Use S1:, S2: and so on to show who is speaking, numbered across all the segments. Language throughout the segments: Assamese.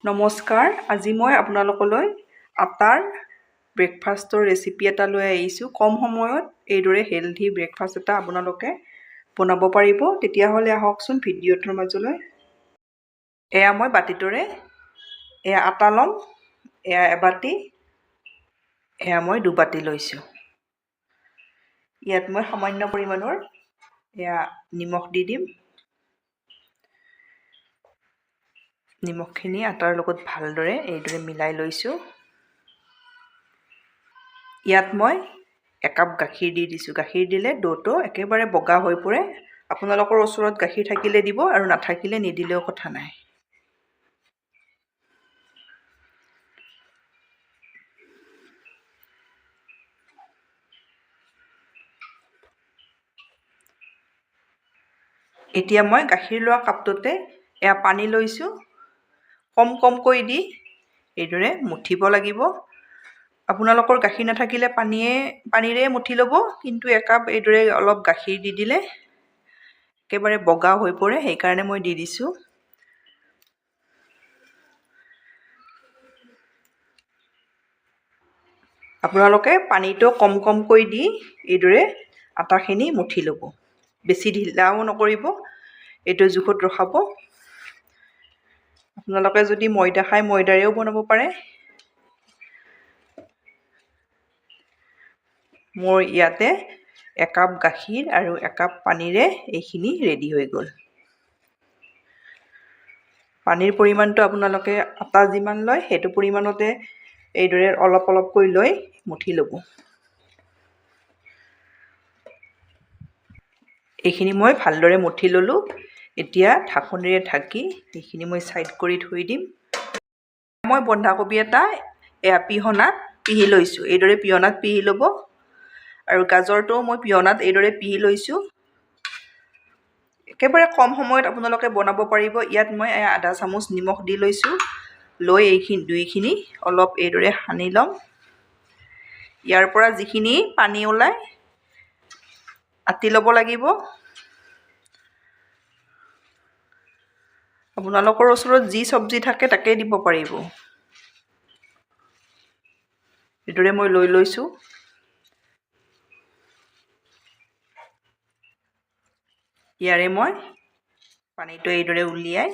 S1: নমস্কাৰ, আজি মই আপোনালোকলৈ আটাৰ ব্ৰেকফাষ্টৰ ৰেচিপি এটা লৈ আহিছোঁ। কম সময়ত এইদৰে হেলথি ব্ৰেকফাষ্ট এটা আপোনালোকে বনাব পাৰিব। তেতিয়াহ'লে আহকচোন ভিডিঅ'টোৰ মাজলৈ। এয়া মই বাতিটোৰে এয়া আটা ল'ম, এয়া এবাটি, এয়া মই দুবাটি লৈছোঁ। ইয়াত মই সামান্য পৰিমাণৰ এয়া নিমখ দি দিম। নিমখখিনি আটাৰ লগত ভালদৰে এইদৰে মিলাই লৈছোঁ। ইয়াত মই একাপ গাখীৰ দি দিছোঁ। গাখীৰ দিলে ডোটো একেবাৰে বগা হৈ পৰে। আপোনালোকৰ ওচৰত গাখীৰ থাকিলে দিব আৰু নাথাকিলে নিদিলেও কথা নাই। এতিয়া মই গাখীৰ লোৱা কাপটোতে এয়া পানী লৈছোঁ। কমকৈ দি এইদৰে মুঠিব লাগিব। আপোনালোকৰ গাখীৰ নাথাকিলে পানীৰে মুঠি ল'ব, কিন্তু একাপ এইদৰে অলপ গাখীৰ দি দিলে একেবাৰে বগা হৈ পৰে, সেইকাৰণে মই দি দিছোঁ। আপোনালোকে পানীটো কমকৈ দি এইদৰে আটাখিনি মুঠি ল'ব। বেছি ঢিলাও নকৰিব, এইটো জোখত ৰখাব। আপোনালোকে যদি ময়দা খায় ময়দাৰেও বনাব পাৰে। মোৰ ইয়াতে একাপ গাখীৰ আৰু একাপ পানীৰে এইখিনি ৰেডি হৈ গ'ল। পানীৰ পৰিমাণটো আপোনালোকে আটা যিমান লয় সেইটো পৰিমাণতে এইদৰে অলপকৈ লৈ মুঠি ল'ব। এইখিনি মই ভালদৰে মুঠি ল'লোঁ। এতিয়া ঢাকনিৰে ঢাকি এইখিনি মই ছাইড কৰি থৈ দিম। মই বন্ধাকবি এটা এয়া পিহনাত পিহি লৈছোঁ। এইদৰে পিহনাত পিহি ল'ব। আৰু গাজৰটোও মই পিহনাত এইদৰে পিহি লৈছোঁ। একেবাৰে কম সময়ত আপোনালোকে বনাব পাৰিব। ইয়াত মই আধা চামুচ নিমখ দি লৈছোঁ। লৈ দুইখিনি অলপ এইদৰে সানি ল'ম। ইয়াৰ পৰা যিখিনি পানী ওলায় আতি ল'ব লাগিব। আপোনালোকৰ ওচৰত যি চব্জি থাকে তাকে দিব পাৰিব। এইদৰে মই লৈ লৈছোঁ। ইয়াৰে মই পানীটো এইদৰে উলিয়াই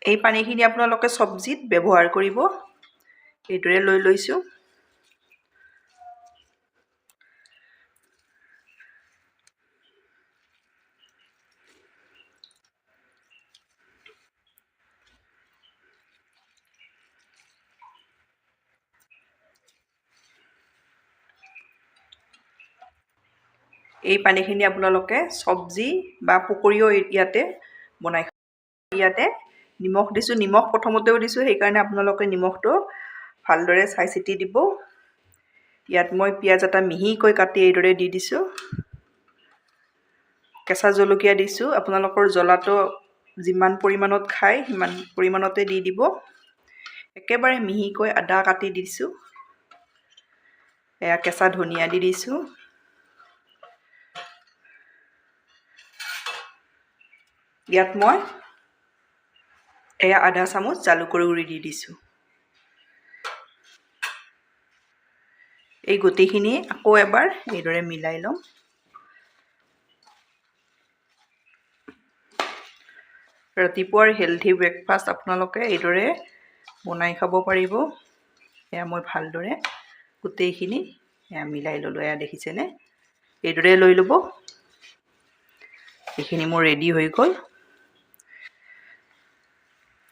S1: এই পানীখিনি আপোনালোকে চব্জিত ব্যৱহাৰ কৰিব। এইদৰে লৈ লৈছোঁ। এই পানীখিনি আপোনালোকে চব্জি বা পকৰীও ইয়াতে বনাই খাব। ইয়াতে নিমখ দিছোঁ। নিমখ প্ৰথমতেও দিছোঁ, সেইকাৰণে আপোনালোকে নিমখটো ভালদৰে চাই চিতি দিব। ইয়াত মই পিঁয়াজ এটা মিহিকৈ কাটি এইদৰে দি দিছোঁ। কেঁচা জলকীয়া দিছোঁ। আপোনালোকৰ জ্বলাটো যিমান পৰিমাণত খায় সিমান পৰিমাণতে দি দিব। একেবাৰে মিহিকৈ আদা কাটি দিছোঁ। এয়া কেঁচা ধনিয়া দি দিছোঁ। ইয়াত মই এয়া আধা চামুচ জালুকৰ গুড়ি দি দিছোঁ। এই গোটেইখিনি আকৌ এবাৰ এইদৰে মিলাই ল'ম। ৰাতিপুৱাৰ হেলথি ব্ৰেকফাষ্ট আপোনালোকে এইদৰে বনাই খাব পাৰিব। এয়া মই ভালদৰে গোটেইখিনি এয়া মিলাই ল'লোঁ। এয়া দেখিছেনে? এইদৰে লৈ ল'ব। এইখিনি মোৰ ৰেডি হৈ গ'ল।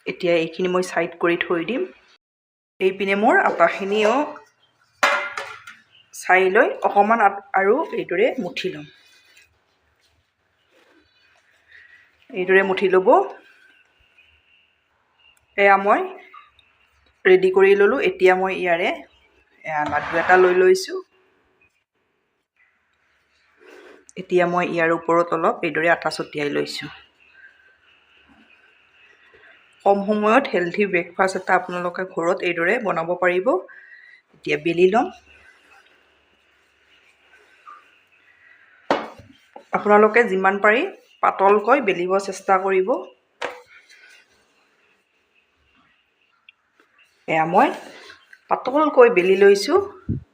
S1: এতিয়া এইখিনি মই ছাইড কৰি থৈ দিম। এইপিনে মোৰ আটাখিনিও চাই লৈ অকণমান আৰু এইদৰে মুঠি ল'ম। এইদৰে মুঠি ল'ব। এয়া মই ৰেডি কৰি ল'লোঁ। এতিয়া মই ইয়াৰে লাডু এটা লৈ লৈছোঁ। এতিয়া মই ইয়াৰ ওপৰত অলপ এইদৰে আটা ছটিয়াই লৈছোঁ। কম সময়ত হেলথি ব্ৰেকফাষ্ট এটা আপোনালোকে ঘৰত এইদৰে বনাব পাৰিব। এতিয়া বেলি ল'ম। আপোনালোকে যিমান পাৰি পাতলকৈ বেলিব চেষ্টা কৰিব। এয়া মই পাতলকৈ বেলি লৈছোঁ।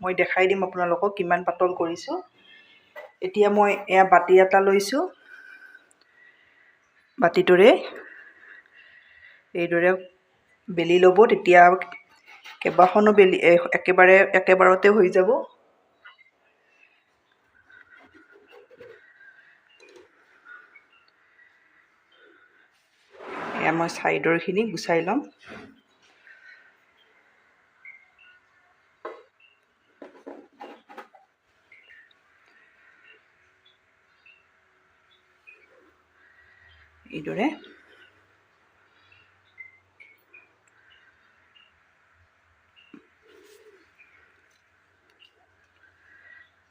S1: মই দেখাই দিম আপোনালোকক কিমান পাতল কৰিছোঁ। এতিয়া মই এয়া বাতি এটা লৈছোঁ। বাতিটোৰে এইদৰে বেলি ল'ব, তেতিয়া কেইবাখনো বেলি একেবাৰতে হৈ যাব। এয়া মই ছাইডৰখিনি গুচাই ল'ম। এইদৰে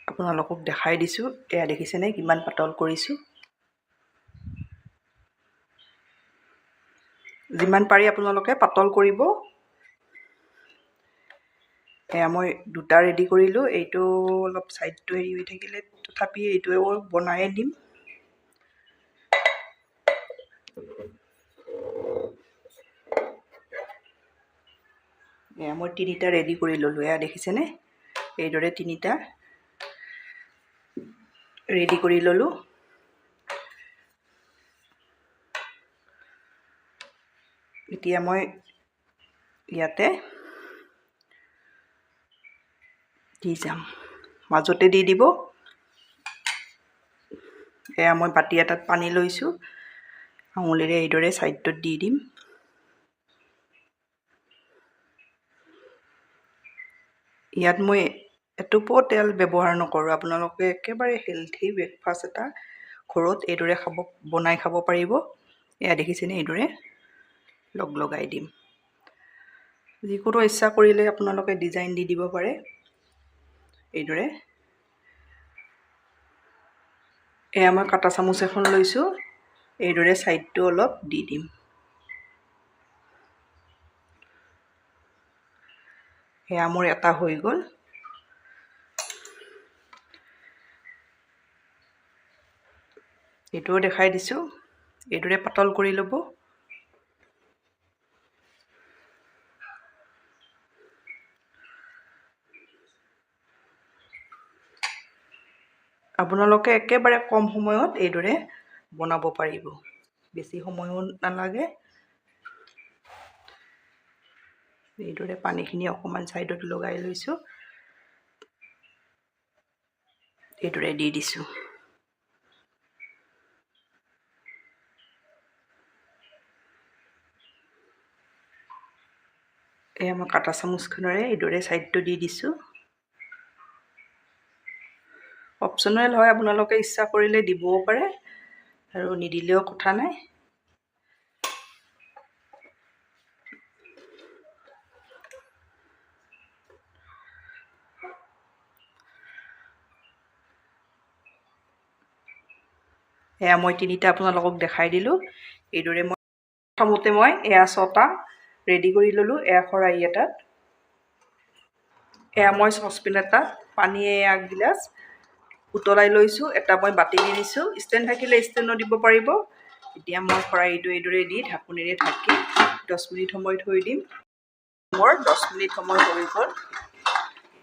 S1: আপোনালোকক দেখাই দিছোঁ। এয়া দেখিছেনে কিমান পাতল কৰিছোঁ। যিমান পাৰি আপোনালোকে পাতল কৰিব। এয়া মই দুটা ৰেডি কৰিলোঁ। এইটো অলপ ছাইডটো হেৰি হৈ থাকিলে তথাপি এইটোও বনায়ে দিম। এয়া মই তিনিটা ৰেডি কৰি ল'লোঁ। এয়া দেখিছেনে এইদৰে তিনিটা ৰেডি কৰি ল'লোঁ। এতিয়া মই ইয়াতে দি যাম, মাজতে দি দিব। এয়া মই বাতি এটাত পানী লৈছোঁ, আঙুলিৰে এইদৰে ছাইডটোত দি দিম। ইয়াত মই এটোপো তেল ব্যৱহাৰ নকৰোঁ। আপোনালোকে একেবাৰে হেলথি ব্ৰেকফাষ্ট এটা ঘৰত এইদৰে বনাই খাব পাৰিব। এয়া দেখিছেনে এইদৰে লগাই দিম। যিকোনো ইচ্ছা কৰিলে আপোনালোকে ডিজাইন দি দিব পাৰে। এইদৰে এয়া মই কাটা চামুচ এখন লৈছোঁ, এইদৰে ছাইডটো অলপ দি দিম। এয়া মোৰ এটা হৈ গ'ল। এইটোও দেখাই দিছোঁ। এইদৰে পাতল কৰি ল'ব। আপোনালোকে একেবাৰে কম সময়ত এইদৰে বনাব পাৰিব, বেছি সময়ো নালাগে। এইদৰে পানীখিনি অকণমান ছাইডত লগাই লৈছোঁ, এইদৰে দি দিছোঁ। এয়া মই কাটা চামুচখনেৰে এইদৰে ছাইডটো দি দিছোঁ। অপশ্যনেল হয়, আপোনালোকে ইচ্ছা কৰিলে দিবও পাৰে আৰু নিদিলেও কথা নাই। এয়া মই তিনিটা আপোনালোকক দেখাই দিলোঁ। এইদৰে মই প্ৰথমতে মই এয়া 6টা ৰেডি কৰি ল'লোঁ। এয়া খৰাহি এটাত এয়া মই চচপেন এটাত পানী 1 গিলাচ উতলাই লৈছোঁ। এটা মই বাতি দি দিছোঁ, ষ্টেণ্ড থাকিলে ষ্টেণ্ডো দিব পাৰিব। এতিয়া মই খৰাহিটো এইদৰে দি ঢাকনিৰে ঢাকি 10 মিনিট সময় থৈ দিম। মোৰ 10 মিনিট সময় হৈ গ'ল।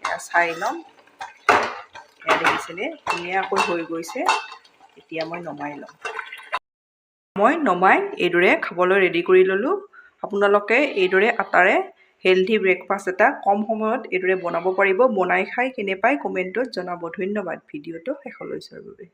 S1: এয়া চাই ল'ম। এয়া দেখিছেনে ধুনীয়াকৈ হৈ গৈছে। এতিয়া মই নমাই ল'ম। এইদৰে খাবলৈ ৰেডি কৰি ল'লোঁ। আপোনালোকে এইদৰে আটাৰে হেলথি ব্ৰেকফাষ্ট এটা কম সময়ত এইদৰে বনাব পাৰিব। বনাই খাই কেনে পায় কমেণ্টত জনাব। ধন্যবাদ ভিডিঅ'টো শেষলৈ চোৱাৰ বাবে।